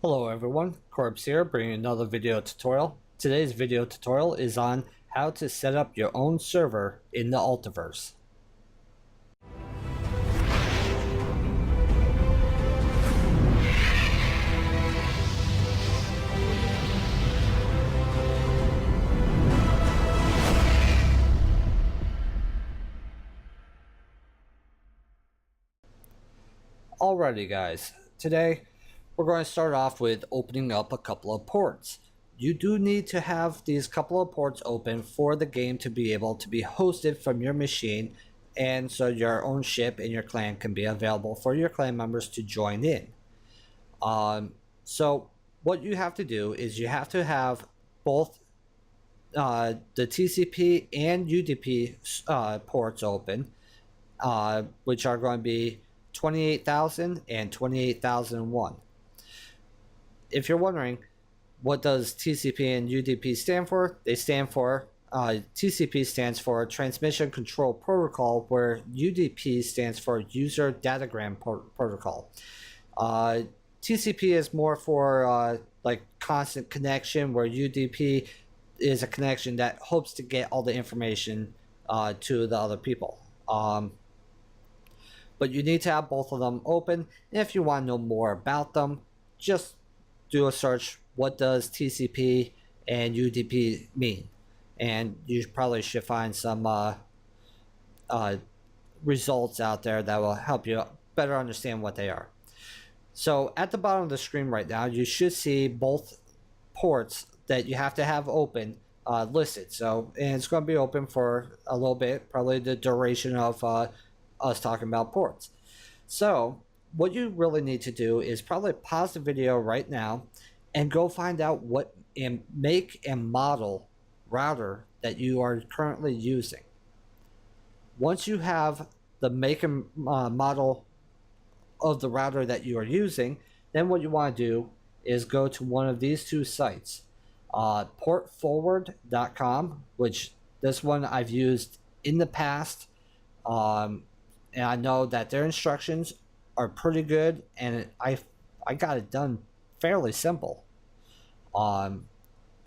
Hello everyone, Corbs here bringing another video tutorial. Today's video tutorial is on how to set up your own server in the AlterVerse. Alrighty guys, today we're going to start off with opening up a couple of ports. You do need to have these couple of ports open for the game to be able to be hosted from your machine, and so your own ship and your clan can be available for your clan members to join in. So what you have to do is you have to have both the TCP and UDP ports open, which are going to be 28,000 and 28,001. If you're wondering, what does TCP and UDP stand for? They stand for, TCP stands for Transmission Control Protocol, where UDP stands for User Datagram Protocol. TCP is more for like constant connection, where UDP is a connection that hopes to get all the information to the other people. But you need to have both of them open. And if you want to know more about them, just do a search. What does TCP and UDP mean? And you probably should find some results out there that will help you better understand what they are. So at the bottom of the screen right now, you should see both ports that you have to have open listed. So, and it's going to be open for a little bit, probably the duration of us talking about ports. So what you really need to do is probably pause the video right now and go find out what make and model router that you are currently using. Once you have the make and model of the router that you are using, then what you want to do is go to one of these two sites, portforward.com, which this one I've used in the past, and I know that their instructions are pretty good, and I got it done fairly simple. And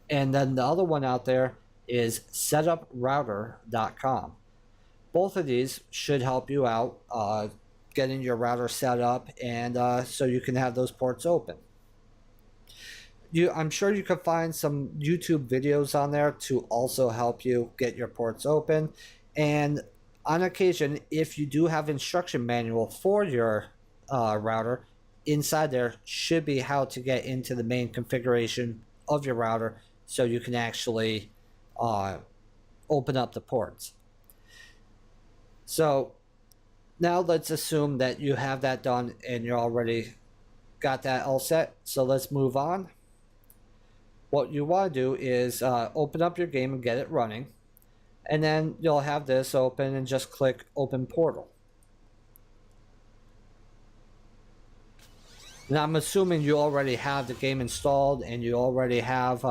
then the other one out there is setuprouter.com. Both of these should help you out getting your router set up, and so you can have those ports open. I'm sure you could find some YouTube videos on there to also help you get your ports open. And on occasion, if you do have instruction manual for your router, inside there should be how to get into the main configuration of your router, so you can actually open up the ports. So now let's assume that you have that done and you're already got that all set. So let's move on. What you want to do is open up your game and get it running. And then you'll have this open and just click Open Portal. Now I'm assuming you already have the game installed and you already have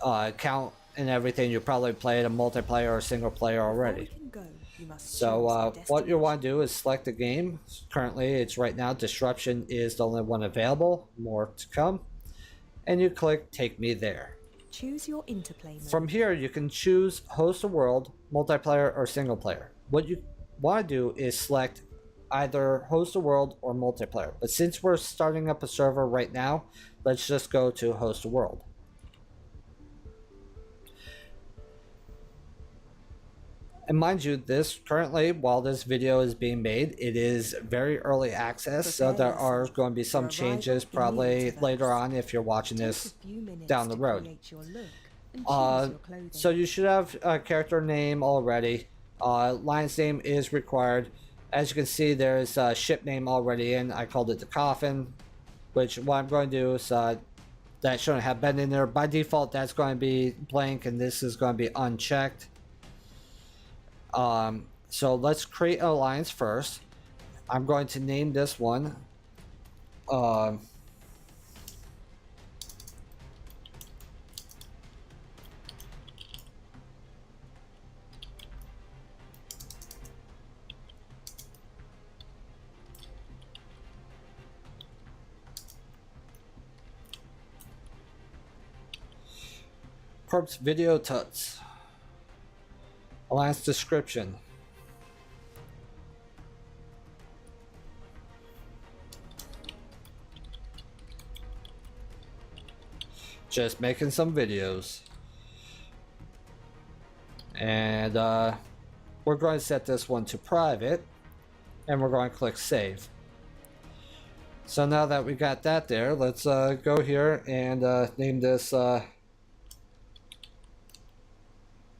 account and everything. You probably played a multiplayer or single player already. So what you want to do is select the game. Currently it's right now Disruption is the only one available, more to come. And you click Take Me There. Choose your interplay mode. From here, you can choose host a world, multiplayer, or single player. What you want to do is select either host a world or multiplayer. But since we're starting up a server right now, let's just go to host a world. And mind you, this currently, while this video is being made, it is very early access, so there are going to be some changes probably later on if you're watching this down the road. So you should have a character name already. Lion's name is required. As you can see, there's a ship name already in. I called it the Coffin, which what I'm going to do is that shouldn't have been in there. By default, that's going to be blank, and this is going to be unchecked. So let's create an alliance first. I'm going to name this one Corpse video tuts. Alliance description. Just making some videos. And we're going to set this one to private. And we're going to click save. So now that we got that there, let's go here and name this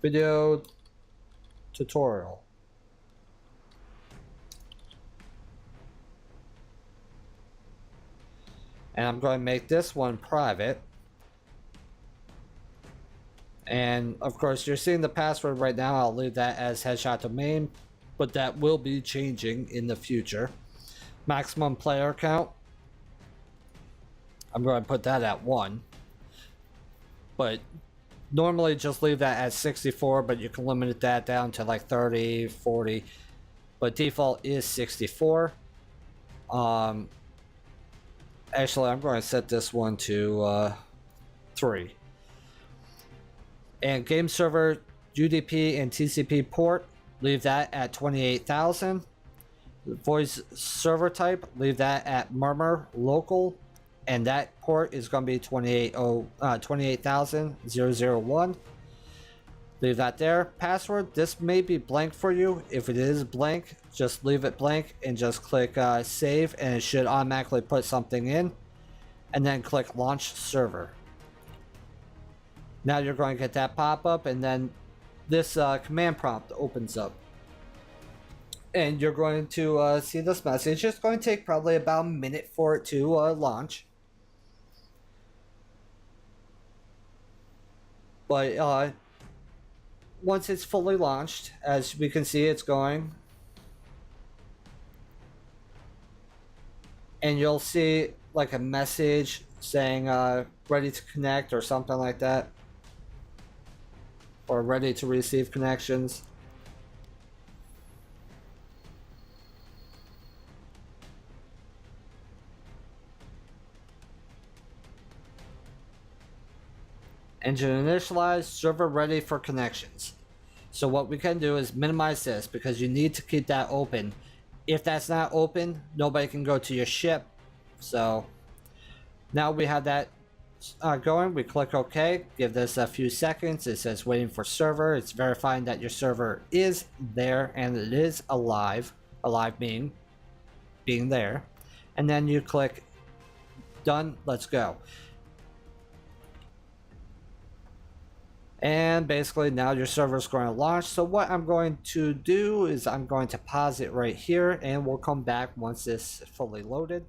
video tutorial. And I'm going to make this one private. And of course you're seeing the password right now. I'll leave that as HeadShotDomain, but that will be changing in the future. Maximum player count, I'm going to put that at 1. But normally just leave that at 64, but you can limit that down to like 30, 40. But default is 64. Actually, I'm going to set this one to 3. And game server, UDP, and TCP port, leave that at 28,000. Voice server type, leave that at murmur local, and that port is going to be 28,001. Leave that there. Password, this may be blank for you. If it is blank, just leave it blank and just click save, and it should automatically put something in. And then click launch server. Now you're going to get that pop-up, and then this command prompt opens up. And you're going to see this message. It's going to take probably about a minute for it to launch. But once it's fully launched, as we can see, it's going. And you'll see like a message saying ready to connect or something like that. Or ready to receive connections. Engine initialized, server ready for connections. So what we can do is minimize this because you need to keep that open. If that's not open, nobody can go to your ship. So now we have that going. We click OK, give this a few seconds. It says waiting for server. It's verifying that your server is there and it is alive. Alive being there. And then you click done. Let's go. And basically now your server is going to launch. So what I'm going to do is I'm going to pause it right here, and we'll come back once this is fully loaded.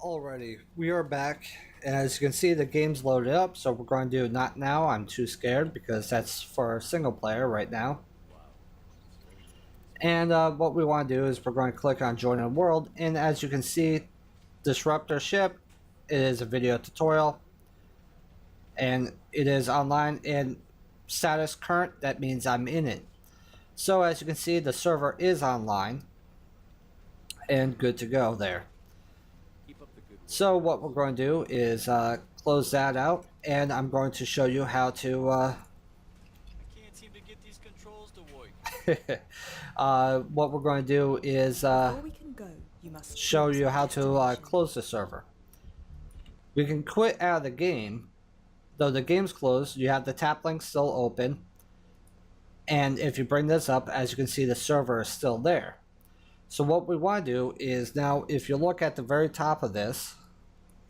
Alrighty, we are back, and as you can see the game's loaded up. So we're going to do not now. I'm too scared because that's for single player right now. And what we want to do is we're going to click on join a world, and as you can see, disruptor ship. It is a video tutorial, and it is online in status current. That means I'm in it. So as you can see, the server is online and good to go there. So what we're going to do is close that out, and I'm going to show you how to I can't seem to get these controls to work. what we're going to do is Before we can go, you must show choose you how the to destination. close the server. We can quit out of the game. Though the game's closed, you have the tap link still open. And if you bring this up, as you can see, the server is still there. So what we want to do is now, if you look at the very top of this,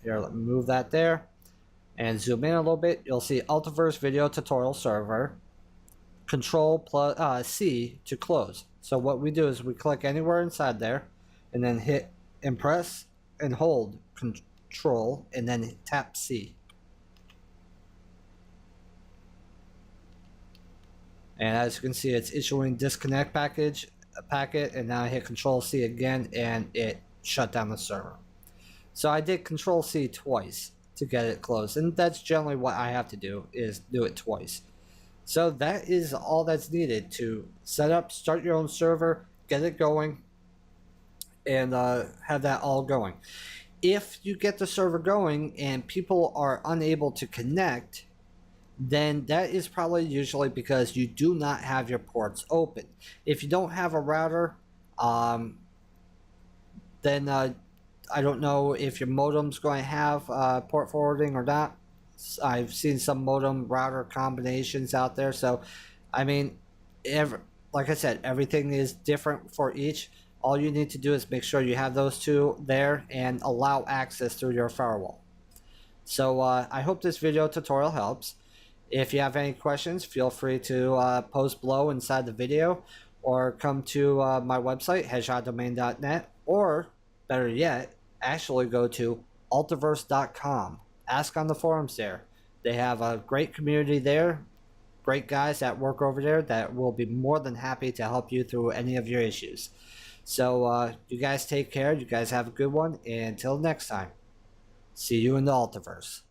here, let me move that there, and zoom in a little bit, you'll see AlterVerse Video Tutorial Server, Control plus C to close. So what we do is we click anywhere inside there, and then hit and press and hold Control, and then tap C. And as you can see, it's issuing disconnect packet, and now I hit Control C again, and it shut down the server. So I did Control C twice to get it closed, and that's generally what I have to do, is do it twice. So that is all that's needed to set up, start your own server, get it going, and have that all going. if you get the server going and people are unable to connect, then that is probably usually because you do not have your ports open. If you don't have a router, then I don't know if your modem's going to have port forwarding or not. I've seen some modem router combinations out there. So, I mean, like I said, everything is different for each. All you need to do is make sure you have those two there and allow access through your firewall. So I hope this video tutorial helps. If you have any questions, feel free to post below inside the video or come to my website, HeadShotDomain.net, or better yet, actually go to AlterVerse.com. Ask on the forums there. They have a great community there, great guys that work over there that will be more than happy to help you through any of your issues. So you guys take care. You guys have a good one. And until next time, see you in the AlterVerse.